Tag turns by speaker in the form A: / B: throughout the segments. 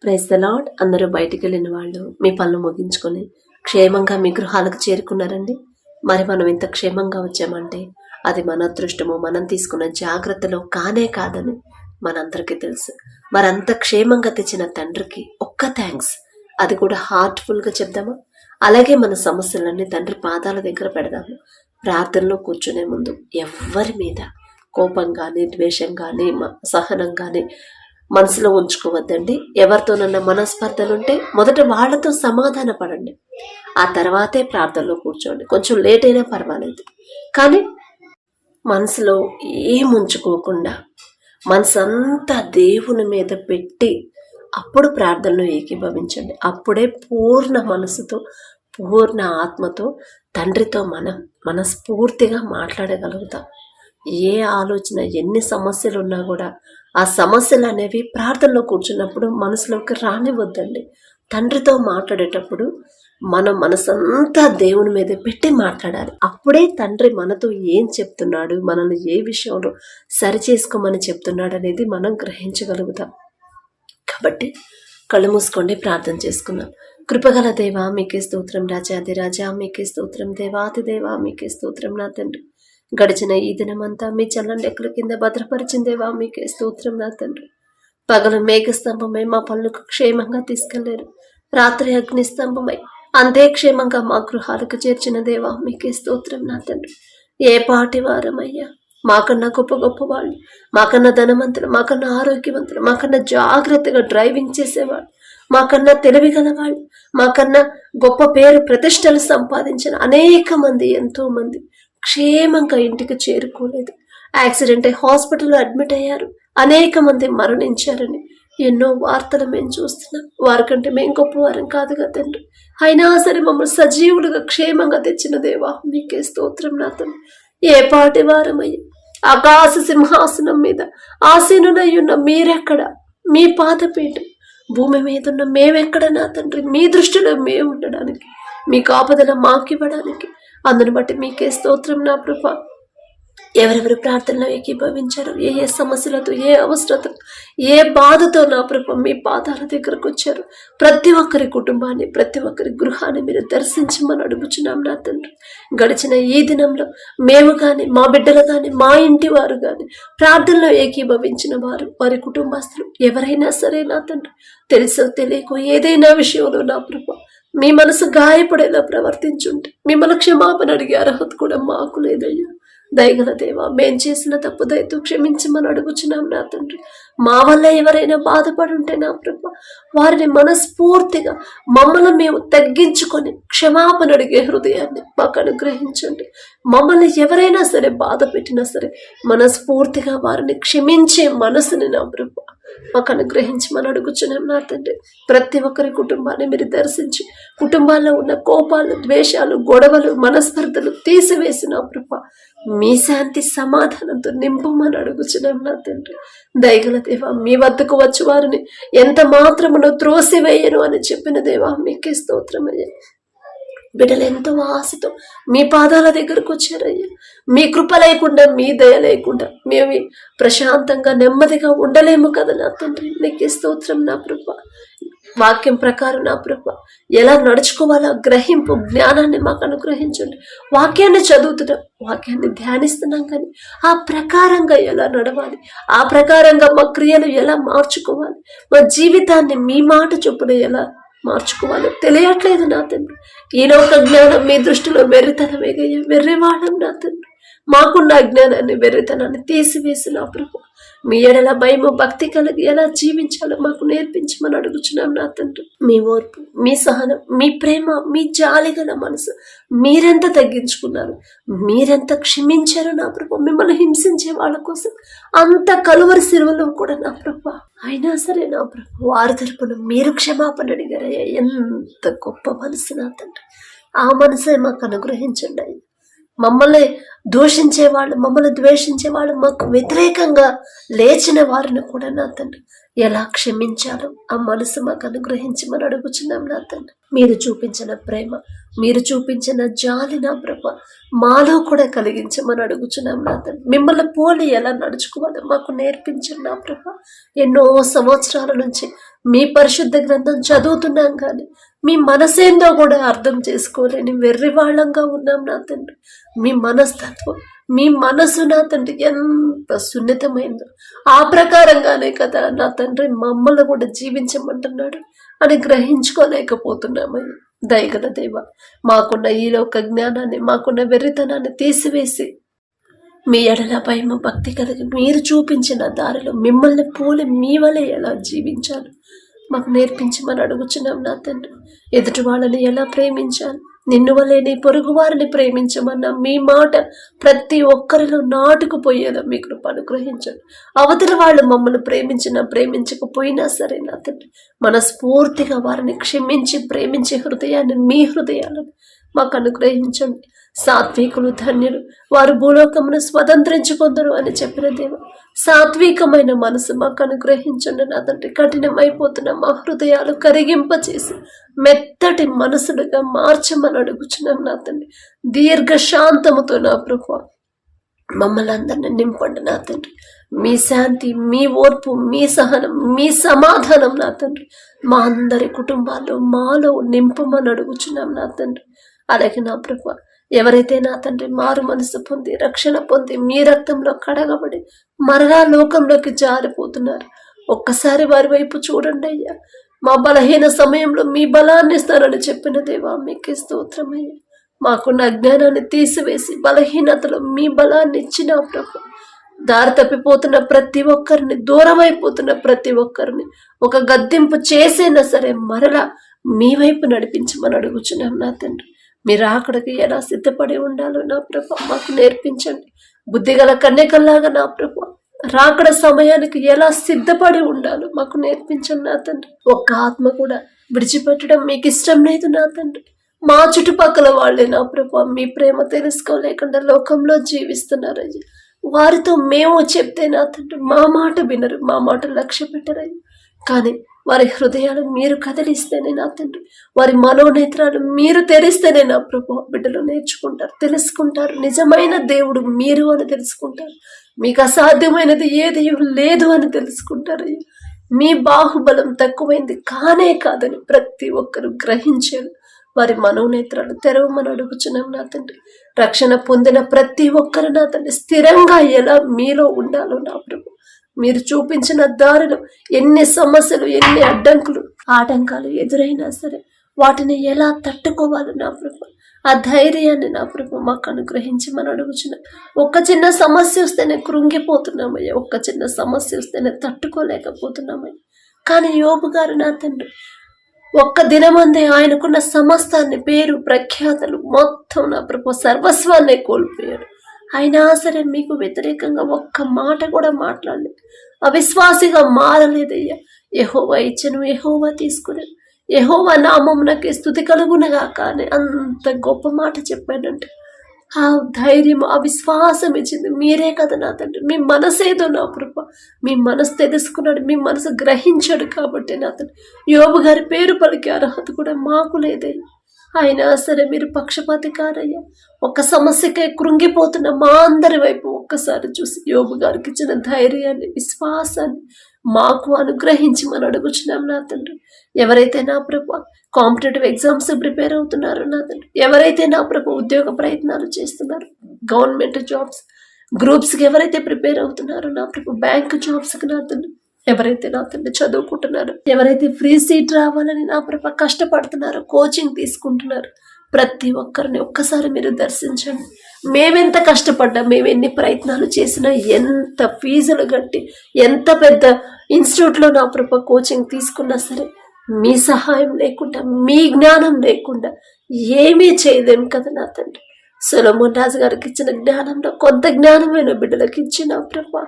A: Praise the lord. అందరూ బయటికి వెళ్ళిన వాళ్ళు మీ పనులు ముగించుకొని క్షేమంగా మీ గృహాలకు చేరుకున్నారండి. మరి మనం ఇంత క్షేమంగా వచ్చామంటే అది మన అదృష్టము, మనం తీసుకున్న జాగ్రత్తలో కానే కాదని మనందరికీ తెలుసు. మరి అంత క్షేమంగా తెచ్చిన తండ్రికి ఒక్క థ్యాంక్స్, అది కూడా హార్ట్ఫుల్గా చెప్దామా? అలాగే మన సమస్యలన్నీ తండ్రి పాదాల దగ్గర పెడదాము. ప్రార్థనలో కూర్చునే ముందు ఎవ్వరి మీద కోపం కానీ, ద్వేషం కానీ, సహనం కానీ మనసులో ఉంచుకోవద్దండి. ఎవరితోనన్నా మనస్పర్ధలుంటే మొదట వాళ్ళతో సమాధాన పడండి, ఆ తర్వాతే ప్రార్థనలో కూర్చోండి. కొంచెం లేట్ అయినా పర్వాలేదు, కానీ మనసులో ఏం ఉంచుకోకుండా మనసు అంతా దేవుని మీద పెట్టి అప్పుడు ప్రార్థనలో ఏకీభవించండి. అప్పుడే పూర్ణ మనసుతో, పూర్ణ ఆత్మతో తండ్రితో మనం మనస్ఫూర్తిగా మాట్లాడగలుగుతాం. ఏ ఆలోచన, ఎన్ని సమస్యలు ఉన్నా కూడా ఆ సమస్యలు అనేవి ప్రార్థనలో కూర్చున్నప్పుడు మనసులోకి రానివద్దండి. తండ్రితో మాట్లాడేటప్పుడు మనం మనసంతా దేవుని మీద పెట్టి మాట్లాడాలి. అప్పుడే తండ్రి మనతో ఏం చెప్తున్నాడు, మనల్ని ఏ విషయంలో సరి చేసుకోమని చెప్తున్నాడు అనేది మనం గ్రహించగలుగుతాం. కాబట్టి కళ్ళు మూసుకోండి, ప్రార్థన చేసుకుందాం. కృపగల దేవా మీకే స్తోత్రం, రాజాది రాజా మీకే స్తోత్రం, దేవాది దేవా మీకే స్తోత్రం. నా తండ్రి, గడిచిన ఈ దినమంతా మీ చల్లని లెక్కల కింద భద్రపరిచిన దేవా మీకే స్తోత్రం. నా తండ్రి, పగలు మేఘస్తంభమై మా పనులకు క్షేమంగా తీసుకెళ్లారు, రాత్రి అగ్నిస్తంభమై అంతే క్షేమంగా మా గృహాలకు చేర్చిన దేవా మీకే స్తోత్రం. నా తండ్రి, ఏ పాటి వారమయ్యా, మాకన్నా గొప్ప గొప్ప వాళ్ళు, మాకన్నా ధనవంతులు, మాకన్నా ఆరోగ్యవంతులు, మాకన్నా జాగ్రత్తగా డ్రైవింగ్ చేసేవాళ్ళు, మాకన్నా తెలివి గలవాళ్ళు, మాకన్నా గొప్ప పేరు ప్రతిష్టలు సంపాదించిన అనేక మంది, ఎంతో మంది క్షేమంగా ఇంటికి చేరుకోలేదు. యాక్సిడెంట్ అయి హాస్పిటల్లో అడ్మిట్ అయ్యారు, అనేక మంది మరణించారని ఎన్నో వార్తలు మేము చూస్తున్నాం. వారికంటే మేము గొప్పవారం కాదు కదా తండ్రి, అయినా సరే మమ్మల్ని సజీవులుగా క్షేమంగా తెచ్చిన దేవా మీకే స్తోత్రం. నా తండ్రి, ఏ పాటి వారమయ్య, ఆకాశ సింహాసనం మీద ఆసీనునై ఉన్న మీరెక్కడ, మీ పాదపీఠం భూమి మీద ఉన్న మేమెక్కడ నా తండ్రి, మీ దృష్టిలో మేము ఉండడానికి, మీ కాపుదల మాకివ్వడానికి, అందుని బట్టి మీకే స్తోత్రం. నా ప్రభ, ఎవరెవరు ప్రార్థనలో ఏకీభవించారు, ఏ ఏ సమస్యలతో, ఏ అవసరతో, ఏ బాధతో నా ప్రభ మీ పాదాల దగ్గరకు వచ్చారు, ప్రతి ఒక్కరి కుటుంబాన్ని, ప్రతి ఒక్కరి గృహాన్ని మీరు దర్శించమని అడుగుచున్నాం. నా తండ్రి, గడిచిన ఈ దినంలో మేము కానీ, మా బిడ్డలు కానీ, మా ఇంటి వారు కానీ, ప్రార్థనలో ఏకీభవించిన వారు, వారి కుటుంబస్తులు ఎవరైనా సరే నా తండ్రి, తెలుసో తెలియకో ఏదైనా విషయంలో నా ప్రభ మీ మనసు గాయపడేలా ప్రవర్తించుంటే మిమ్మల్ని క్షమాపణ అడిగే అర్హత కూడా మాకు లేదయ్యా. దయగల దేవా, మేం చేసిన తప్పు దయతో క్షమించమని అడుగుచున్నాం. నా తండ్రి, మా వల్ల ఎవరైనా బాధపడి ఉంటే నా ప్రభ వారిని మనస్ఫూర్తిగా మమ్మల్ని మేము తగ్గించుకొని క్షమాపణ అడిగే హృదయాన్ని మాకు అనుగ్రహించండి. మమ్మల్ని ఎవరైనా సరే బాధ పెట్టినా సరే మనస్ఫూర్తిగా వారిని క్షమించే మనసుని నా ప్రభ మాకు అనుగ్రహించమని అడుగుచున్నాం. నా తండ్రి, ప్రతి ఒక్కరి కుటుంబాన్ని మీరు దర్శించి కుటుంబాల్లో ఉన్న కోపాలు, ద్వేషాలు, గొడవలు, మనస్పర్ధలు తీసివేసిన ప్రభ మీ శాంతి సమాధానంతో నింపమని అడుగుచున్నాం. నా తండ్రి, దయగల దేవా, మీ వద్దకు వచ్చి వారిని ఎంత మాత్రమునో త్రోసివేయను అని చెప్పిన దేవా మీకే స్తోత్రమయ్యా. బిడ్డలు ఎంతో ఆశతో మీ పాదాల దగ్గరకు వచ్చారయ్యా. మీ కృప లేకుండా, మీ దయ లేకుండా మేము ప్రశాంతంగా నెమ్మదిగా ఉండలేము కదా నా తండ్రి, నీకే స్తోత్రం. నా ప్రభ, వాక్యం ప్రకారం నా ప్రభ ఎలా నడుచుకోవాలో గ్రహింపు జ్ఞానాన్ని మాకు అనుగ్రహించండి. వాక్యాన్ని చదువుతున్నాం, వాక్యాన్ని ధ్యానిస్తున్నాం, కానీ ఆ ప్రకారంగా ఎలా నడవాలి, ఆ ప్రకారంగా మా క్రియలు ఎలా మార్చుకోవాలి, మా జీవితాన్ని మీ మాట చొప్పున ఎలా మార్చుకోవాలో తెలియట్లేదు నా తండ్రి. ఈ లోక జ్ఞానం మీ దృష్టిలో వెర్రితనమేగయ్యా, వెర్రివాళ్ళం నా తండ్రి. మాకున్న అజ్ఞానాన్ని, వెర్రితనాన్ని తీసివేసి నా ప్రభు మీ ఎడల భయము, భక్తి కలిగి ఎలా జీవించాలో మాకు నేర్పించమని అడుగుచున్నాం. నా తండ్రి, మీ ఓర్పు, మీ సహనం, మీ ప్రేమ, మీ జాలి గల మనసు మీరెంత తగ్గించుకున్నారు, మీరెంత క్షమించారు నా ప్రభు. మిమ్మల్ని హింసించే వాళ్ళ కోసం అంత కలువరి సిలువలో కూడా నా ప్రభు అయినా సరే నా ప్రభు వారి తరపున మీరు క్షమాపణ అడిగారయ్యా. ఎంత గొప్ప మనసు నా తండ్రి, ఆ మనసే మాకు అనుగ్రహించండి అయ్యా. మమ్మల్ని దూషించేవాళ్ళు, మమ్మల్ని ద్వేషించేవాళ్ళు, మాకు వ్యతిరేకంగా లేచిన వారిని కూడా నా తండ్రి ఎలా క్షమించాలో ఆ మనసు మాకు అనుగ్రహించమని అడుగుచున్నాం. నా తండ్రి, మీరు చూపించిన ప్రేమ, మీరు చూపించిన జాలి నా ప్రభ మాలో కూడా కలిగించమని అడుగుచున్నాం. నా తండ్రి, మిమ్మల్ని పోలి ఎలా నడుచుకోవాలో మాకు నేర్పించండి నా ప్రభ. ఎన్నో సంవత్సరాల నుంచి మీ పరిశుద్ధ గ్రంథం చదువుతున్నాం కానీ మీ మనసేందో కూడా అర్థం చేసుకోలేని వెర్రి వాళ్ళంగా ఉన్నాం నా తండ్రి. మీ మనస్తత్వం, మీ మనసు నా తండ్రి ఎంత సున్నితమైందో ఆ ప్రకారంగానే కదా నా తండ్రి మమ్మల్ని కూడా జీవించమంటున్నాడు అని గ్రహించుకోలేకపోతున్నామయ్యా. దయగల దేవ, మాకున్న ఈ లోక జ్ఞానాన్ని, మాకున్న వెర్రితనాన్ని తీసివేసి మీ ఎడల భయము భక్తి కలిగి మీరు చూపించిన దారిలో మిమ్మల్ని పోలి మీ వలె ఎలా జీవించాలి మాకు నేర్పించమని అడుగుచున్నాం నా తండ్రి. ఎదుటి వాళ్ళని ఎలా ప్రేమించాలి, నిన్ను వలె నీ పొరుగు వారిని ప్రేమించమన్న మీ మాట ప్రతి ఒక్కరిలో నాటుకుపోయేలా మీ కృప అనుగ్రహించండి. అవతల వాళ్ళు మమ్మల్ని ప్రేమించకపోయినా సరే నా తండ్రి, మనస్ఫూర్తిగా వారిని క్షమించి ప్రేమించే హృదయాన్ని, మీ హృదయాలను మాకు అనుగ్రహించండి. సాత్వికులు ధన్యులు, వారు భూలోకమును స్వతంత్రించుకొందరు అని చెప్పిన దేవ, సాత్వికమైన మనసు మాకు అనుగ్రహించండి నా తండ్రి. కఠినమైపోతున్న మా హృదయాలు కరిగింపచేసి మెత్తటి మనసులుగా మార్చమని అడుగుచున్నాం నా తండ్రి. దీర్ఘశాంతముతో నా ప్రభు మమ్మల్ని అందరిని నింపండి నా తండ్రి. మీ శాంతి, మీ ఓర్పు, మీ సహనం, మీ సమాధానం నా తండ్రి మా అందరి కుటుంబాల్లో మాలో నింపమని అడుగుచున్నాం నా తండ్రి. అలాగే నా ప్రభు, ఎవరైతే నా తండ్రి మారు మనసు పొంది రక్షణ పొంది మీ రక్తంలో కడగబడి మరలా లోకంలోకి జారిపోతున్నారు, ఒక్కసారి వారి వైపు చూడండి అయ్యా. మా బలహీన సమయంలో మీ బలాన్ని ఇస్తారని చెప్పిన దేవా, మీకు స్తోత్రమయ్యా. మాకున్న అజ్ఞానాన్ని తీసివేసి బలహీనతలో మీ బలాన్ని ఇచ్చిన ప్రభు, దారి తప్పిపోతున్న ప్రతి ఒక్కరిని, దూరం అయిపోతున్న ప్రతి ఒక్కరిని ఒక గద్దింపు చేసైనా సరే మరలా మీ వైపు నడిపించమని అడుగుచున్నాం నా తండ్రి. మీరు అక్కడికి ఎలా సిద్ధపడి ఉండాలో నా ప్రభు మాకు నేర్పించండి. బుద్ధిగల కన్యకల్లాగా నా ప్రభు రాకడ సమయానికి ఎలా సిద్ధపడి ఉండాలో మాకు నేర్పించండి నా తండ్రి. ఒక్క ఆత్మ కూడా విడిచిపెట్టడం మీకు ఇష్టం లేదు నా తండ్రి. మా చుట్టుపక్కల వాళ్ళే నా ప్రభు మీ ప్రేమ తెలుసుకోలేకుండా లోకంలో జీవిస్తున్నారయ్యా. వారితో మేము చెప్తే నా తండ్రి మా మాట వినరు, మా మాట లక్ష్య పెట్టరయ్యా. కానీ వారి హృదయాలు మీరు కదిలిస్తేనే నా తండ్రి, వారి మనోనేత్రాలు మీరు తెరిస్తేనే నా ప్రభు బిడ్డలు నేర్చుకుంటారు, తెలుసుకుంటారు. నిజమైన దేవుడు మీరు అని తెలుసుకుంటారు. మీకు అసాధ్యమైనది ఏది లేదు అని తెలుసుకుంటారు. మీ బాహుబలం తక్కువైంది కానే కాదని ప్రతి ఒక్కరు గ్రహించారు. వారి మనోనేత్రాలు తెరవమని అడుగుచున్నాం నా తండ్రి. రక్షణ పొందిన ప్రతి ఒక్కరు నా తండ్రి స్థిరంగా ఎలా మీలో ఉండాలో నా ప్రభు మీరు చూపించిన దారిలో ఎన్ని సమస్యలు, ఎన్ని ఆటంకాలు ఎదురైనా సరే వాటిని ఎలా తట్టుకోవాలి నా ప్రభు, ఆ ధైర్యాన్ని నా ప్రభు మాకు అనుగ్రహించమని అడుగుచున్నా. ఒక్క చిన్న సమస్య వస్తేనే కృంగిపోతున్నామయ్యా, ఒక్క చిన్న సమస్య వస్తేనే తట్టుకోలేకపోతున్నామయ్యా. కానీ యోబు గారు నా తండ్రి ఒక్క దినమందే ఆయనకున్న సమస్తాన్ని, పేరు ప్రఖ్యాతలు మొత్తం నా ప్రభు సర్వస్వాన్నే కోల్పోయాడు. అయినా సరే మీకు వ్యతిరేకంగా ఒక్క మాట కూడా మాట్లాడలేదు, అవిశ్వాసిగా మారలేదయ్యా. యెహోవా ఇచ్చను, యెహోవా తీసుకున్నాను, యెహోవా నామమునకే స్తుతి కలుగునగా. కానీ అంత గొప్ప మాట చెప్పాడంటే ఆ ధైర్యం, ఆ విశ్వాసం ఇచ్చింది మీరే కదా నా తండ్రి. మీ మనసేదో నా కృప, మీ మనసు తెలుసుకున్నాడు, మీ మనసు గ్రహించాడు కాబట్టి నా తండ్రి యోబు గారి పేరు పలికే అర్హత కూడా మాకు లేదయ్యా. అయినా సరే మీరు పక్షపాతి కారయ్యా. ఒక సమస్యకే కృంగిపోతున్న మా అందరి వైపు ఒక్కసారి చూసి యోబు గారికి ఇచ్చిన ధైర్యాన్ని, విశ్వాసాన్ని మాకు అనుగ్రహించి మనం అడుగుచున్నాం నా తండ్రి. ఎవరైతే నా ప్రభు కాంపిటేటివ్ ఎగ్జామ్స్ ప్రిపేర్ అవుతున్నారో నా తండ్రి, ఎవరైతే నా ప్రభు ఉద్యోగ ప్రయత్నాలు చేస్తున్నారు, గవర్నమెంట్ జాబ్స్ గ్రూప్స్కి ఎవరైతే ప్రిపేర్ అవుతున్నారో నా ప్రభు, బ్యాంక్ జాబ్స్కి నా తండ్రి ఎవరైతే నా తండ్రి చదువుకుంటున్నారో, ఎవరైతే ఫ్రీ సీట్ రావాలని నా ప్రభు కష్టపడుతున్నారో, కోచింగ్ తీసుకుంటున్నారు, ప్రతి ఒక్కరిని ఒక్కసారి మీరు దర్శించండి. మేమెంత కష్టపడ్డా, మేము ఎన్ని ప్రయత్నాలు చేసినా, ఎంత ఫీజులు కట్టి, ఎంత పెద్ద ఇన్స్టిట్యూట్లో నా ప్రభు కోచింగ్ తీసుకున్నా సరే మీ సహాయం లేకుండా, మీ జ్ఞానం లేకుండా ఏమీ చేయలేం కదా నా తండ్రి. సొలొమోన్ రాజు గారికి ఇచ్చిన జ్ఞానంలో కొంత జ్ఞానమైన బిడ్డలకు ఇచ్చిన ప్రభు,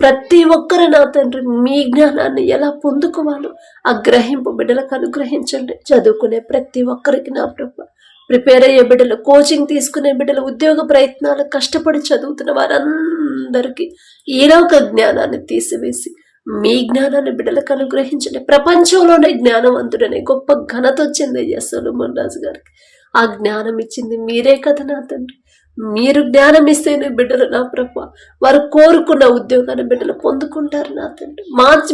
A: ప్రతి ఒక్కరు నా తండ్రి మీ జ్ఞానాన్ని ఎలా పొందుకోవాలో ఆ గ్రహింపు బిడ్డలకు అనుగ్రహించండి. చదువుకునే ప్రతి ఒక్కరికి నా ప్రభు, ప్రిపేర్ అయ్యే బిడ్డలు, కోచింగ్ తీసుకునే బిడ్డలు, ఉద్యోగ ప్రయత్నాలు కష్టపడి చదువుతున్న వారందరికీ ఈలోక జ్ఞానాన్ని తీసివేసి మీ జ్ఞానాన్ని బిడ్డలకు అనుగ్రహించండి. ప్రపంచంలోనే జ్ఞానవంతుడనే గొప్ప ఘనత వచ్చింది అయ్యా సొలొమోన్ రాజు గారికి. ఆ జ్ఞానం ఇచ్చింది మీరే కదా నా తండ్రి. మీరు జ్ఞానం ఇస్తేనే బిడ్డలు నా ప్రభు వారు కోరుకున్న ఉద్యోగాన్ని బిడ్డలు పొందుకుంటారు నా తండ్రి.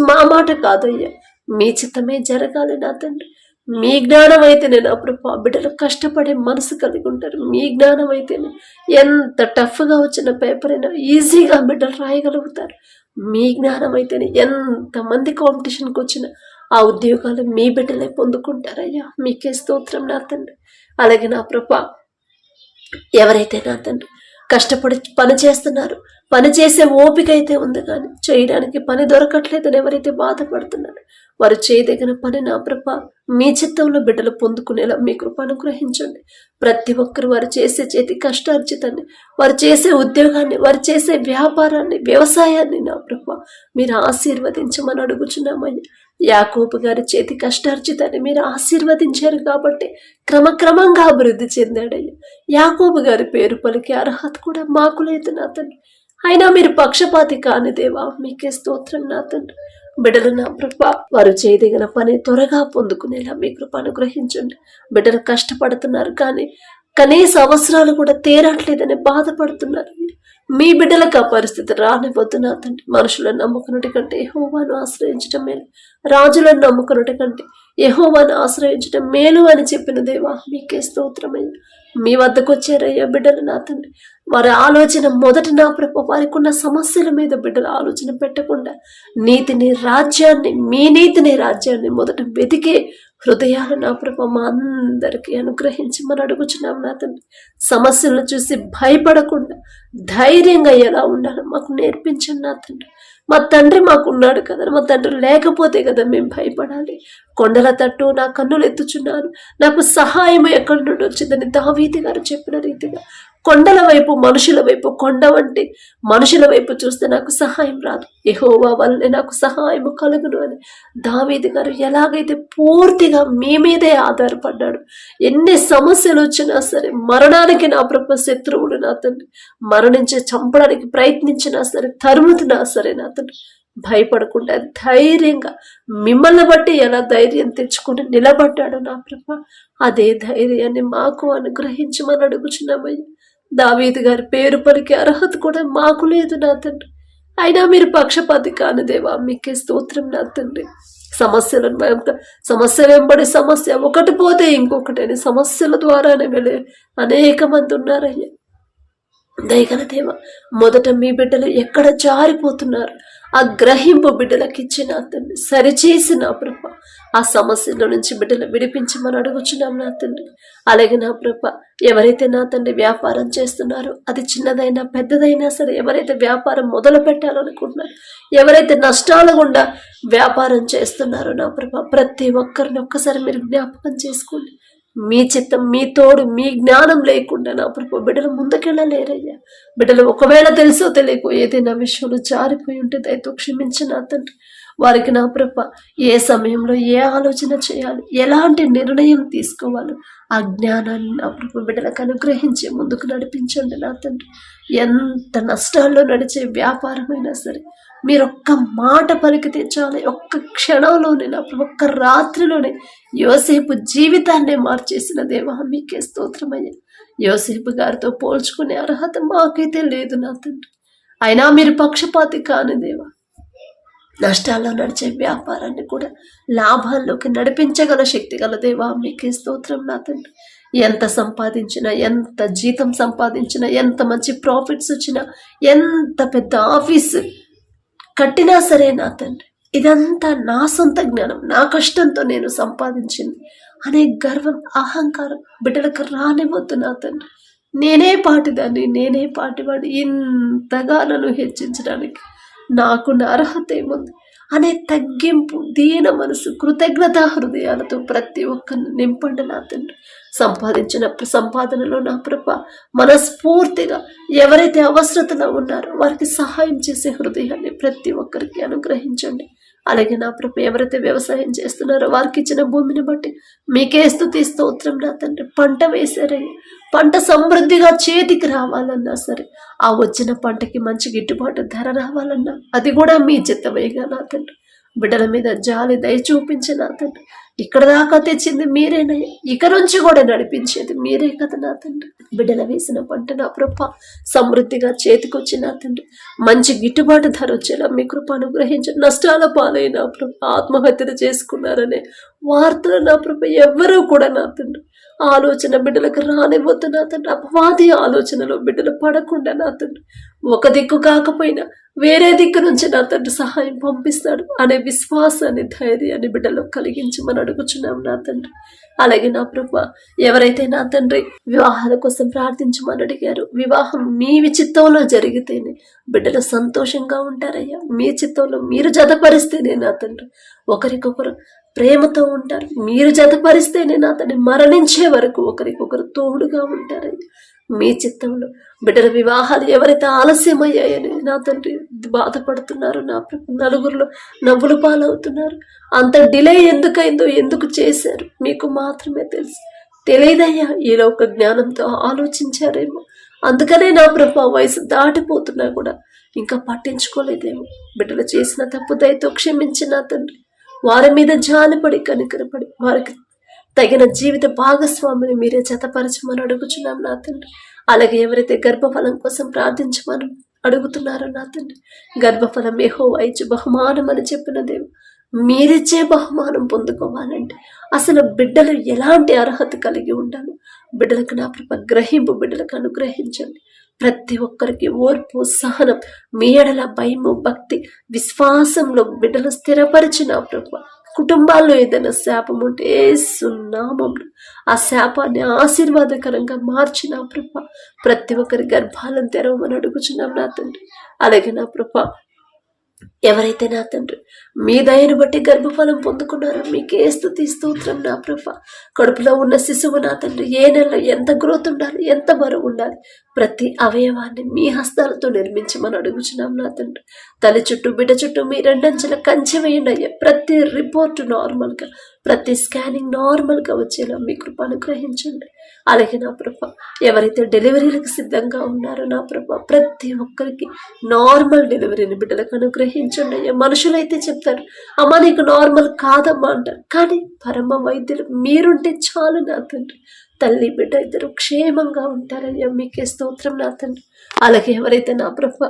A: మా మాట కాదయ్యా, మీ చిత్తమే జరగాలి నా తండ్రి. మీ జ్ఞానం అయితేనే నా ప్రభా బిడ్డలు కష్టపడే మనసు కలిగి ఉంటారు. మీ జ్ఞానం అయితేనే ఎంత టఫ్గా వచ్చిన పేపర్ అయినా ఈజీగా బిడ్డలు రాయగలుగుతారు. మీ జ్ఞానం అయితేనే ఎంతమంది కాంపిటీషన్కి వచ్చిన ఆ ఉద్యోగాలు మీ బిడ్డలే పొందుకుంటారయ్యా. మీకే స్తోత్రం నా తండ్రి. అలాగే నా ప్రభా ఎవరైతే నా తండ్రి కష్టపడి పని చేస్తున్నారు, పని చేసే ఓపిక అయితే ఉంది కానీ చేయడానికి పని దొరకట్లేదని ఎవరైతే బాధపడుతున్నారు, వారు చేయదగిన పని నా ప్రభా మీ చిత్తంలో బిడ్డలు పొందుకునేలా మీ కృప అనుగ్రహించండి. ప్రతి ఒక్కరు వారు చేసే చేతి కష్టార్జితాన్ని, వారు చేసే ఉద్యోగాన్ని, వారు చేసే వ్యాపారాన్ని, వ్యవసాయాన్ని నా ప్రభా మీరు ఆశీర్వదించమని అడుగుచున్నామయ్యా. యాకోబు గారి చేతి కష్టార్జితాన్ని మీరు ఆశీర్వదించారు కాబట్టి క్రమక్రమంగా అభివృద్ధి చెందాడయ్యా. యాకోబు గారి పేరు పలికే అర్హత కూడా మాకు లేదు నా తండ్రి. అయినా మీరు పక్షపాతి కాని దేవా, మీకే స్తోత్రం నా తండ్రి. బిడ్డలు నా ప్రభా వారు చేయదగిన పని త్వరగా పొందుకునేలా మీ కృప అనుగ్రహించండి. బిడ్డలు కష్టపడుతున్నారు కానీ కనీస అవసరాలు కూడా తీరట్లేదని బాధపడుతున్నారు. మీ బిడ్డలకు ఆ పరిస్థితి రానివద్దు నా తండ్రి. మనుషులను నమ్ముకున్నటి కంటే యెహోవాను ఆశ్రయించడం మేలు, రాజులను నమ్ముకున్నటి కంటే యెహోవాను ఆశ్రయించడం మేలు అని చెప్పిన దేవా మీకే స్తోత్రమయ్యా. మీ వద్దకు వచ్చారయ్యా బిడ్డలు నా తండ్రి. వారి ఆలోచన మొదట నా ప్రభు వారికి ఉన్న సమస్యల మీద బిడ్డల ఆలోచన పెట్టకుండా నీతిని రాజ్యాన్ని, మీ నీతిని రాజ్యాన్ని మొదట వెతికే హృదయాలు నా ప్రభు మా అందరికీ అనుగ్రహించమని అడుగుచున్నాం నా తండ్రి. సమస్యలను చూసి భయపడకుండా ధైర్యంగా ఎలా ఉండాలో మాకు నేర్పించండి నా తండ్రి. మా తండ్రి మాకున్నాడు కదా, మా తండ్రి లేకపోతే కదా మేము భయపడాలి. కొండల తట్టు నా కన్నులు ఎత్తుచున్నాను, నాకు సహాయం ఎక్కడి నుండి వచ్చిందని దావీదు గారు చెప్పిన రీతిగా కొండల వైపు, మనుషుల వైపు, కొండ వంటి మనుషుల వైపు చూస్తే నాకు సహాయం రాదు, యెహోవా వల్లే నాకు సహాయం కలుగును అని దావీదు గారు ఎలాగైతే పూర్తిగా మీ మీదే ఆధారపడ్డాడు. ఎన్ని సమస్యలు వచ్చినా సరే, మరణానికి నా ప్రభు శత్రువులు నా తండ్రి మరణించి చంపడానికి ప్రయత్నించినా సరే, తరుముతున్నా సరే నా తండ్రి భయపడకుండా ధైర్యంగా మిమ్మల్ని బట్టి ఎలా ధైర్యం తెచ్చుకొని నిలబడ్డాడు నా ప్రభు, అదే ధైర్యాన్ని మాకు అనుగ్రహించమని అడుగుచున్నామయ్యా. దావీదు గారి పేరు పలికే అర్హత కూడా మాకు లేదు నా తండ్రి. అయినా మీరు పక్షపాతి కాని దేవా మీకే స్తోత్రం నా తండ్రి. సమస్య వెంబడి సమస్య, ఒకటి పోతే ఇంకొకటి అని సమస్యల ద్వారానే వెళ్ళే అనేక మంది ఉన్నారయ్యా. దయగల దేవ, మొదట మీ బిడ్డలు ఎక్కడ జారిపోతున్నారు ఆ గ్రహింపు బిడ్డలకు ఇచ్చి నా తండ్రి సరిచేసి నా ప్రభ ఆ సమస్యల నుంచి బిడ్డలు విడిపించమని అడుగుచున్నాం నా తండ్రి. అలాగే నా ప్రభ ఎవరైతే నా తండ్రి వ్యాపారం చేస్తున్నారో, అది చిన్నదైనా పెద్దదైనా సరే, ఎవరైతే వ్యాపారం మొదలు పెట్టాలనుకుంటున్నారో, ఎవరైతే నష్టాల గుండా వ్యాపారం చేస్తున్నారో నా ప్రభ ప్రతి ఒక్కరిని ఒక్కసారి మీరు జ్ఞాపకం చేసుకోండి. మీ చిత్తం, మీ తోడు, మీ జ్ఞానం లేకుండా నా ప్రభు బిడ్డలు ముందుకెళ్ళలేరయ్యా. బిడ్డలు ఒకవేళ తెలుసో తెలియకో ఏదైనా విషయంలో జారిపోయి ఉంటే దయతో క్షమించి నా తండ్రి. వారికి నా ప్రభ ఏ సమయంలో ఏ ఆలోచన చేయాలి, ఎలాంటి నిర్ణయం తీసుకోవాలి, ఆ జ్ఞానాన్ని నా ప్రభు బిడ్డలకు అనుగ్రహించి ముందుకు నడిపించండి నా తండ్రి. ఎంత నష్టాల్లో నడిచే వ్యాపారమైనా సరే మీరు ఒక్క మాట పలికితే చాలు, ఒక్క క్షణంలోనే నా ప్రభు, ఒక్క రాత్రిలోనే యోసేపు జీవితాన్నే మార్చేసిన దేవా మీకే స్తోత్రమయ్యా. యోసేపు గారితో పోల్చుకునే అర్హత మాకైతే లేదు నా తండ్రి. అయినా మీరు పక్షపాతి కాని దేవా, నష్టాల్లో నడిచే వ్యాపారాన్ని కూడా లాభాల్లోకి నడిపించగల శక్తి గల దేవా మీకే స్తోత్రం నా తండ్రి. ఎంత సంపాదించినా, ఎంత జీతం సంపాదించినా, ఎంత మంచి ప్రాఫిట్స్ వచ్చినా, ఎంత పెద్ద ఆఫీసు కట్టినా సరే నా తండ్రి, ఇదంతా నా సొంత జ్ఞానం, నా కష్టంతో నేను సంపాదించింది అనే గర్వం, అహంకారం బిడ్డలకు రానివద్దు నా తండ్రి. నేనే పాటిదాన్ని, నేనే పాటివాడు, ఇంతగా నన్ను హెచ్చించడానికి నాకున్న అర్హత ఏముంది అనే తగ్గింపు, దీన మనసు, కృతజ్ఞతా హృదయాలతో ప్రతి ఒక్కరిని నింపండి నా తండ్రి. సంపాదించిన సంపాదనలో నా ప్రభ మనస్ఫూర్తిగా ఎవరైతే అవసరతలో ఉన్నారో వారికి సహాయం చేసే హృదయాన్ని ప్రతి ఒక్కరికి అనుగ్రహించండి. అలాగే నా ప్రభ ఎవరైతే వ్యవసాయం చేస్తున్నారో వారికి ఇచ్చిన భూమిని బట్టి మీకే స్తుతి స్తోత్రం నా తండ్రి. పంట వేశారయ్యా, పంట సమృద్ధిగా చేతికి రావాలన్నా సరే, ఆ వచ్చిన పంటకి మంచి గిట్టుబాటు ధర రావాలన్నా అది కూడా మీ చిత్తమేగా నా తండ్రి. బిడ్డల మీద జాలి దయ చూపించి నా తండ్రి ఇక్కడ దాకా తెచ్చింది మీరేనయ్యా, ఇక నుంచి కూడా నడిపించేది మీరే కదా నా తండ్రి. బిడ్డల వేసిన పంట నా ప్రభ సమృద్ధిగా చేతికొచ్చి నా తండ్రి మంచి గిట్టుబాటు ధర వచ్చేలా మీ కృప అనుగ్రహించి నష్టాల పాలైన ప్రభ ఆత్మహత్యలు చేసుకున్నారనే వార్తలు నా ప్రభ ఎవ్వరూ కూడా నా తండ్రి ఆలోచన బిడ్డలకు రానివ్వద్దు నా తండ్రి. అపవాది ఆలోచనలో బిడ్డలు పడకుండా నా తండ్రి ఒక దిక్కు కాకపోయినా వేరే దిక్కు నుంచి నా తండ్రి సహాయం పంపిస్తాడు అనే విశ్వాసాన్ని ధైర్యాన్ని బిడ్డలో కలిగించమని అడుగుచున్నాం నా తండ్రి. అలాగే నా ప్రభు ఎవరైతే నా తండ్రి వివాహాల కోసం ప్రార్థించమని అడిగారు, వివాహం మీ చిత్తంలో జరిగితేనే బిడ్డలు సంతోషంగా ఉంటారయ్యా. మీ చిత్తంలో మీరు జతపరిస్తేనే నా తండ్రి ఒకరికొకరు ప్రేమతో ఉంటారు. మీరు జతపరిస్తేనే నా తండ్రి మరణించే వరకు ఒకరికొకరు తోడుగా ఉంటారయ్యా. మీ చిత్తంలో బిడ్డల వివాహాలు ఎవరైతే ఆలస్యమయ్యాయని నా తండ్రి బాధపడుతున్నారు, నా నలుగురిలో నవ్వులు పాలవుతున్నారు, అంత డిలే ఎందుకైందో, ఎందుకు చేశారు మీకు మాత్రమే తెలుసు. తెలియదయ్యా, ఈ లోక జ్ఞానంతో ఆలోచించారేమో, అందుకనే నా ప్రభు వయసు దాటిపోతున్నా కూడా ఇంకా పట్టించుకోలేదేమో. బిడ్డలు చేసిన తప్పు దయతో క్షమించిన తండ్రి వారి మీద జాలిపడి కనికరపడి వారికి తగిన జీవిత భాగస్వామిని మీరే జతపరచమని అడుగుచున్నాం నా తండ్రి. అలాగే ఎవరైతే గర్భఫలం కోసం ప్రార్థించమని అడుగుతున్నారో నా తండ్రి గర్భఫలం యెహోవా ఇచ్చు బహుమానం అని చెప్పిన దేవు మీరిచ్చే బహుమానం పొందుకోవాలంటే అసలు బిడ్డలు ఎలాంటి అర్హత కలిగి ఉండాలి, బిడ్డలకు నా ప్రభ గ్రహింపు బిడ్డలకు అనుగ్రహించండి. ప్రతి ఒక్కరికి ఓర్పు సహనం మీ ఎడల భయము భక్తి విశ్వాసంలో బిడ్డలు స్థిరపరిచిన ప్రభు కుటుంబాల్లో ఏదైనా శాపం ఉంటే యేసు నామములో ఆ శాపాన్ని ఆశీర్వాదకరంగా మార్చిన ప్రభ ప్రతి ఒక్కరి గర్భాలను తెరవమని అడుగుచున్నాం నా తండ్రి. అలాగే నా ప్రభ ఎవరైతే నా తండ్రి మీ దయను బట్టి గర్భఫలం పొందుకున్నారో మీకే స్తుతి స్తోత్రం నా ప్రభ. కడుపులో ఉన్న శిశువు నా తండ్రి ఏ నెలలో ఎంత గ్రోత్ ఉండాలి, ఎంత బరువు ఉండాలి, ప్రతి అవయవాన్ని మీ హస్తాలతో నిర్మించమని అడుగుచున్నాం నా తండ్రి. తల్లి చుట్టూ బిడ్డ చుట్టూ మీ రెండంచెల కంచె వేయండి అయ్యా. ప్రతి రిపోర్టు నార్మల్గా, ప్రతి స్కానింగ్ నార్మల్గా వచ్చేలా మీ కృప అనుగ్రహించండి. అలాగే నా ప్రభ ఎవరైతే డెలివరీలకు సిద్ధంగా ఉన్నారో నా ప్రభ ప్రతి ఒక్కరికి నార్మల్ డెలివరీని బిడ్డలకు అనుగ్రహించండి అయ్యా. మనుషులైతే చెప్తారు అమ్మ నీకు నార్మల్ కాదమ్మా అంటారు, కానీ పరమ వైద్యులు మీరుంటే చాలు నా తండ్రి. తల్లి బిడ్డ ఇద్దరు క్షేమంగా ఉంటారయ్యా, మీకే స్తోత్రం నా తండ్రి. అలాగే ఎవరైతే నా ప్రభ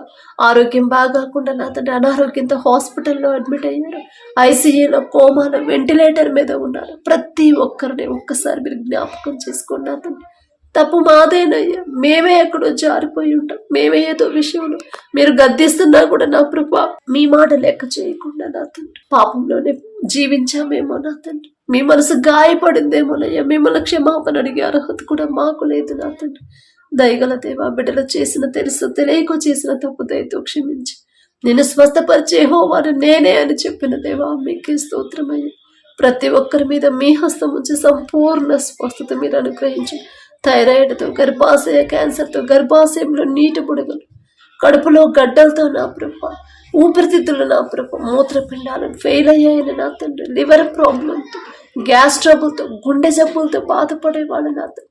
A: ఆరోగ్యం బాగాకుండా నా తండ్రి అనారోగ్యంతో హాస్పిటల్లో అడ్మిట్ అయ్యారు, ఐసీయూలో కోమాలో వెంటిలేటర్ మీద ఉన్నారు, ప్రతి ఒక్కరిని ఒక్కసారి మీరు జ్ఞాపకం చేసుకోండి నా తండ్రి. తప్పు మాదేనయ్యా, మేమే ఎక్కడో జారిపోయి ఉంటాం, మేమే ఏదో విషయంలో మీరు గద్దిస్తున్నా కూడా నా ప్రభ మీ మాట లెక్క చేయకుండా నా తండ్రి పాపంలోనే జీవించామేమో నా తండ్రి. మీ మనసు గాయపడిందేమోనయ్యా, మిమ్మల్ని క్షమాపణ అడిగే అర్హత కూడా మాకు లేదు నా తండ్రి. దయగల దేవా బిడ్డలు చేసిన తెలుసు తెలియక చేసిన తప్పు దయతో క్షమించి నేను స్వస్థపరిచే యెహోవాను నేనే అని చెప్పిన దేవా మీకే స్తోత్రమయ్యా. ప్రతి ఒక్కరి మీద మీ హస్తం ఉంచి సంపూర్ణ స్వస్థత మీరు అనుగ్రహించి థైరాయిడ్తో గర్భాశయ క్యాన్సర్తో గర్భాశయంలో నీటి బుడగలు కడుపులో గడ్డలతో నా ప్రభ ఊపిరితిత్తులు నా ప్రభ మూత్రపిండాలను ఫెయిల్ అయ్యాయని నా తండ్రి లివర్ ప్రాబ్లంతో గ్యాస్ ట్రబుల్తో గుండె జబ్బులతో బాధపడే వాళ్ళు నా తండ్రి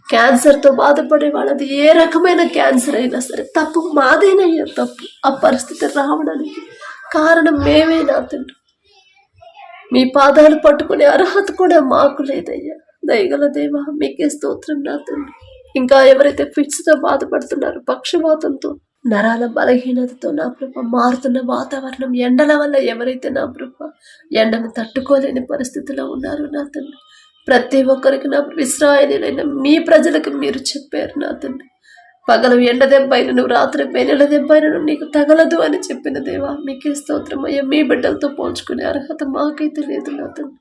A: క్యాన్సర్తో బాధపడే వాళ్ళది ఏ రకమైన క్యాన్సర్ అయినా సరే తప్పు మాదేనయ్యా. తప్పు ఆ పరిస్థితి రావడానికి కారణం మేమే నా తండ్రి. మీ పాదాలు పట్టుకునే అర్హత కూడా మాకు లేదయ్యా. దయగల దేవా మీకే స్తోత్రం నా తండ్రి. ఇంకా ఎవరైతే ఫిట్స్తో బాధపడుతున్నారో పక్షవాతంతో నరాల బలహీనతతో నా ప్రభ మారుతున్న వాతావరణం ఎండల వల్ల ఎవరైతే నా ప్రభ ఎండను తట్టుకోలేని పరిస్థితిలో ఉన్నారో నా తండ్రి ప్రతి ఒక్కరికి నా ఇశ్రాయేలీయులైన మీ ప్రజలకు మీరు చెప్పారు నా తండ్రి పగలు ఎండ దెబ్బైనను రాత్రి వెన్నెల దెబ్బైనను నీకు తగలదు అని చెప్పిన దేవా మీకే స్తోత్రం అయ్యా. మీ బిడ్డలతో పోల్చుకునే అర్హత మాకైతే లేదు నా తండ్రి.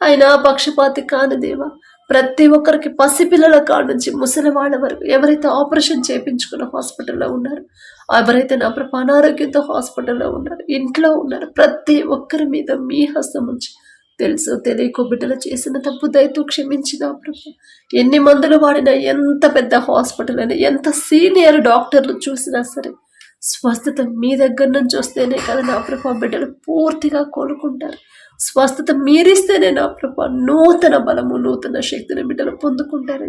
A: అయినా పక్షపాతి కాని దేవా ప్రతి ఒక్కరికి పసిపిల్లల కాడ నుంచి ముసలి వాళ్ళ వరకు ఎవరైతే ఆపరేషన్ చేయించుకున్న హాస్పిటల్లో ఉన్నారు, ఎవరైతే నా ప్రభ అనారోగ్యంతో హాస్పిటల్లో ఉన్నారు, ఇంట్లో ఉన్నారు, ప్రతి ఒక్కరి మీద మీ హస్తం ఉంచి తెలుసు తెలియకో బిడ్డలు చేసిన తప్పు దయతో క్షమించిన ప్రభు. ఎన్ని మందులు వాడినా, ఎంత పెద్ద హాస్పిటల్ అయినా, ఎంత సీనియర్ డాక్టర్లు చూసినా సరే స్వస్థత మీ దగ్గర నుంచి వస్తేనే కదా నా ప్రభ బిడ్డలు పూర్తిగా కోలుకుంటారు. స్వస్థత మీరిస్తేనే నా ప్రభ నూతన బలము నూతన శక్తిని బిడ్డలు పొందుకుంటారు.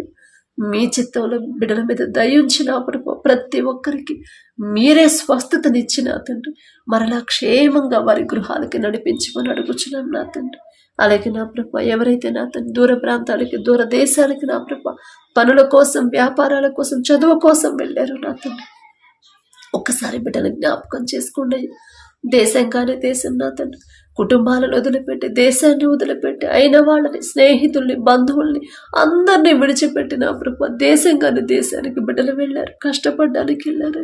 A: మీ చిత్తంలో బిడ్డల మీద దయించి నా ప్రభు ప్రతి ఒక్కరికి మీరే స్వస్థతనిచ్చి నా తండ్రి మరలా క్షేమంగా వారి గృహాలకి నడిపించమని అడుగుచున్నాం నా తండ్రి. అలాగే నా ప్రభు ఎవరైతే నా తండ్రి దూర ప్రాంతాలకి దూర దేశాలకి నా ప్రభు పనుల కోసం వ్యాపారాల కోసం చదువు కోసం వెళ్ళారు నా తండ్రి, ఒక్కసారి బిడ్డలు జ్ఞాపకం చేసుకోండి. దేశంగానే దేశం నా తండ్రి కుటుంబాలను వదిలిపెట్టి దేశాన్ని వదిలిపెట్టి అయిన వాళ్ళని స్నేహితుల్ని బంధువుల్ని అందరినీ విడిచిపెట్టి నా ప్రభు దేశంగానే దేశానికి బిడ్డలు వెళ్ళారు, కష్టపడడానికి వెళ్ళారు.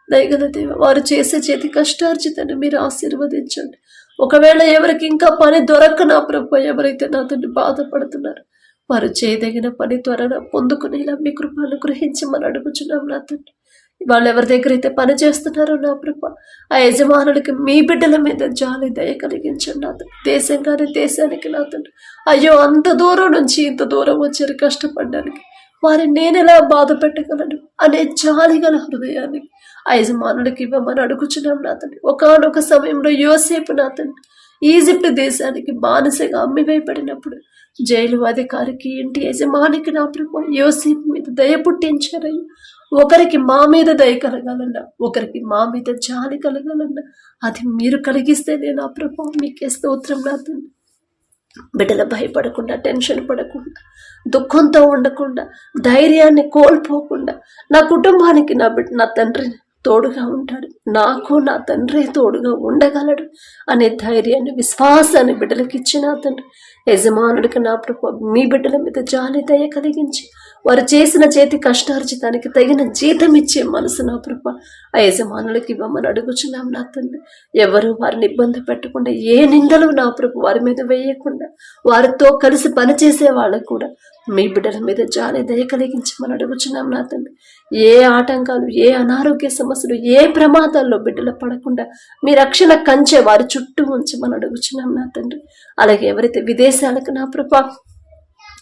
A: దయగల దేవ వారు చేసే చేతి కష్టార్జితాన్ని మీరు ఆశీర్వదించండి. ఒకవేళ ఎవరికి ఇంకా పని దొరక్క నా ప్రభు ఎవరైతే నా తండ్రి బాధపడుతున్నారు వారు చేయదగిన పని త్వరగా పొందుకునేలా మీ కృపను గ్రహించమని అడుగుచున్నాం నా తండ్రి. వాళ్ళు ఎవరి దగ్గర అయితే పని చేస్తున్నారో నా ప్రభు ఆ యజమానులకి మీ బిడ్డల మీద జాలి దయ కలిగించండి నా తండ్రి. దేశంగానే దేశానికి నా తండ్రి అయ్యో అంత దూరం నుంచి ఇంత దూరం వచ్చారు కష్టపడడానికి, వారిని నేను ఎలా బాధ పెట్టగలను అనే జాలి గల హృదయాన్ని ఆ యజమానులకి ఇవ్వమని అడుగుచున్నాం నా తండ్రి. ఒకానొక సమయంలో యోసేపు నా తండ్రి ఈజిప్ట్ దేశానికి బానిసగా అమ్మివేయబడినప్పుడు జైలు అధికారికి ఇంటి యజమానికి నా ప్రభు యోసేపు మీద దయ పుట్టించారయ్య. ఒకరికి మా మీద దయ కలగాలన్నా ఒకరికి మా మీద జాలి కలగాలన్నా అది మీరు కలిగిస్తేనే నా ప్రభు మీకే స్తోత్రం నా తండ్రి. బిడ్డలు భయపడకుండా టెన్షన్ పడకుండా దుఃఖంతో ఉండకుండా ధైర్యాన్ని కోల్పోకుండా నా కుటుంబానికి నా తండ్రి తోడుగా ఉంటాడు, నాకు నా తండ్రి తోడుగా ఉండగలడు అనే ధైర్యాన్ని విశ్వాసాన్ని బిడ్డలకు ఇచ్చిన తండ్రి యజమానుడికి నా ప్రభు మీ బిడ్డల మీద జాలి దయ కలిగించి వారు చేసిన చేతి కష్టార్జితానికి తగిన జీతం ఇచ్చే మనసు నా ప్రభు ఆ యజమానులకి ఇవ్వమని అడుగుచున్నాం నా తండ్రి. ఎవరు వారిని ఇబ్బంది పెట్టకుండా ఏ నిందలు నా ప్రభు వారి మీద వేయకుండా వారితో కలిసి పనిచేసే వాళ్ళకు కూడా మీ బిడ్డల మీద జాలి దయ కలిగించమని అడుగుచున్నాం నా తండ్రి. ఏ ఆటంకాలు ఏ అనారోగ్య సమస్యలు ఏ ప్రమాదాల్లో బిడ్డలు పడకుండా మీ రక్షణ కంచె వారి చుట్టూ ఉంచమని అడుగుచున్నాం నా తండ్రి. అలాగే ఎవరైతే విదేశాలకు నా ప్రభు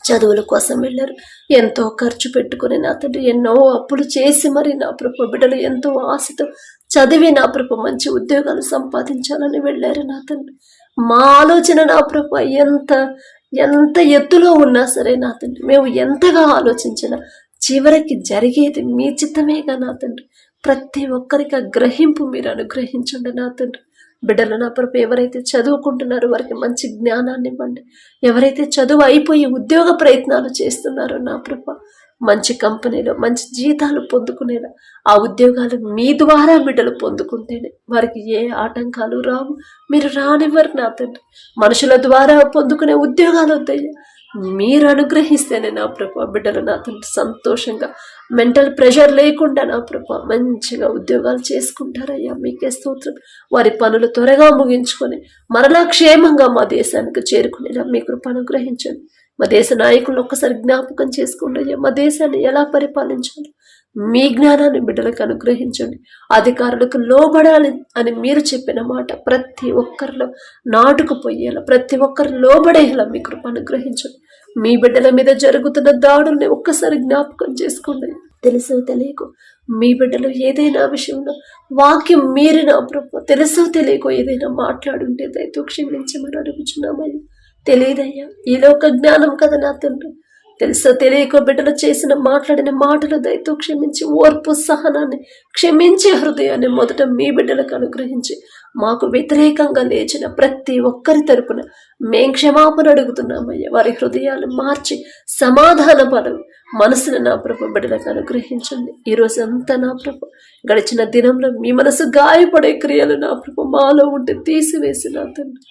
A: చదువుల కోసం వెళ్ళారు, ఎంతో ఖర్చు పెట్టుకుని నా తండ్రి ఎన్నో అప్పులు చేసి మరి నా ప్రభు బిడ్డలు ఎంతో ఆశతో చదివి నా ప్రభు మంచి ఉద్యోగాలు సంపాదించాలని వెళ్ళారు నా తండ్రి. మా ఆలోచన నా ప్రభు ఎంత ఎత్తులో ఉన్నా సరే నా తండ్రి మేము ఎంతగా ఆలోచించినా చివరికి జరిగేది మీ చిత్తమేగా నా తండ్రి. ప్రతి ఒక్కరికి ఆ గ్రహింపు మీరు అనుగ్రహించండి నా తండ్రి. బిడ్డలు నా ప్రభు ఎవరైతే చదువుకుంటున్నారో వారికి మంచి జ్ఞానాన్ని ఇవ్వండి. ఎవరైతే చదువు అయిపోయి ఉద్యోగ ప్రయత్నాలు చేస్తున్నారో నా ప్రభు మంచి కంపెనీలో మంచి జీతాలు పొందుకునేలా ఆ ఉద్యోగాలు మీ ద్వారా బిడ్డలు పొందుకుంటేనే వారికి ఏ ఆటంకాలు రావు, మీరు రానివ్వరు నా తండ్రి. మనుషుల ద్వారా పొందుకునే ఉద్యోగాలు వద్దయ్యా, మీరు అనుగ్రహిస్తేనే నా ప్రభు బిడ్డలు నా తండ్రి సంతోషంగా మెంటల్ ప్రెషర్ లేకుండా నా ప్రభు మంచిగా ఉద్యోగాలు చేసుకుంటారయ్యా. మీకే స్తోత్రం. వారి పనులు త్వరగా ముగించుకొని మరలా క్షేమంగా మా దేశానికి చేరుకునేలా మీ కృప అనుగ్రహించండి. మా దేశ నాయకులను ఒక్కసారి జ్ఞాపకం చేసుకోండి అయ్యా. మా దేశాన్ని ఎలా పరిపాలించాలి మీ జ్ఞానాన్ని బిడ్డలకు అనుగ్రహించండి. అధికారులకు లోబడాలి అని మీరు చెప్పిన మాట ప్రతి ఒక్కరిలో నాటుకుపోయేలా ప్రతి ఒక్కరు లోబడేలా మీ కృప అనుగ్రహించండి. మీ బిడ్డల మీద జరుగుతున్న దాడుల్ని ఒక్కసారి జ్ఞాపకం చేసుకోండి. తెలుసో తెలియకో మీ బిడ్డలు ఏదైనా విషయంలో వాక్యం మీరిన ప్రభు తెలుసో తెలియకో ఏదైనా మాట్లాడుంటే దయతో క్షమించమని అడుగుచున్నామయ్యా. తెలియదయ్యా, ఈ లోక జ్ఞానం కదా నా తండ్రి. తెలుసో తెలియకో బిడ్డలు మాట్లాడిన మాటలు దయతో క్షమించి ఓర్పు సహనాన్ని క్షమించే హృదయాన్ని మొదట మీ బిడ్డలకు అనుగ్రహించి మాకు వ్యతిరేకంగా లేచిన ప్రతి ఒక్కరి తరపున మేం క్షమాపణ అడుగుతున్నామయ్యా. వారి హృదయాలు మార్చి సమాధాన పదవి మనసును నా ప్రభు బిడ్డలకు అనుగ్రహించండి. ఈరోజు అంతా నా ప్రభు గడిచిన దినంలో మీ మనసు గాయపడే క్రియలు నా ప్రభు మాలో ఉంటే తీసివేసి నా తండ్రి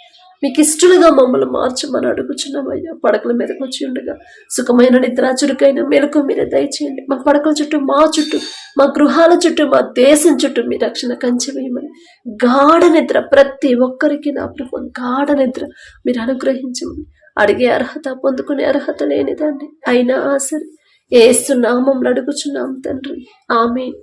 A: మీకు ఇష్టలుగా మమ్మల్ని మార్చమని అడుగుచున్నామయ్యా. పడకల మీదకి వచ్చి ఉండగా సుఖమైన నిద్ర చురుకైన మెలకు మీరే దయచేయండి. మా పడకల చుట్టూ మా చుట్టూ మా గృహాల చుట్టూ మా దేశం చుట్టూ మీ రక్షణ కంచె వేయమని గాఢ నిద్ర ప్రతి ఒక్కరికి నా ప్రభు గాఢ నిద్ర మీరు అనుగ్రహించమని అడిగే అర్హత పొందుకునే అర్హత లేనిదాన్ని అయినా సరే యేసు నామములో అడుగుచున్నాం తండ్రి. ఆమేన్.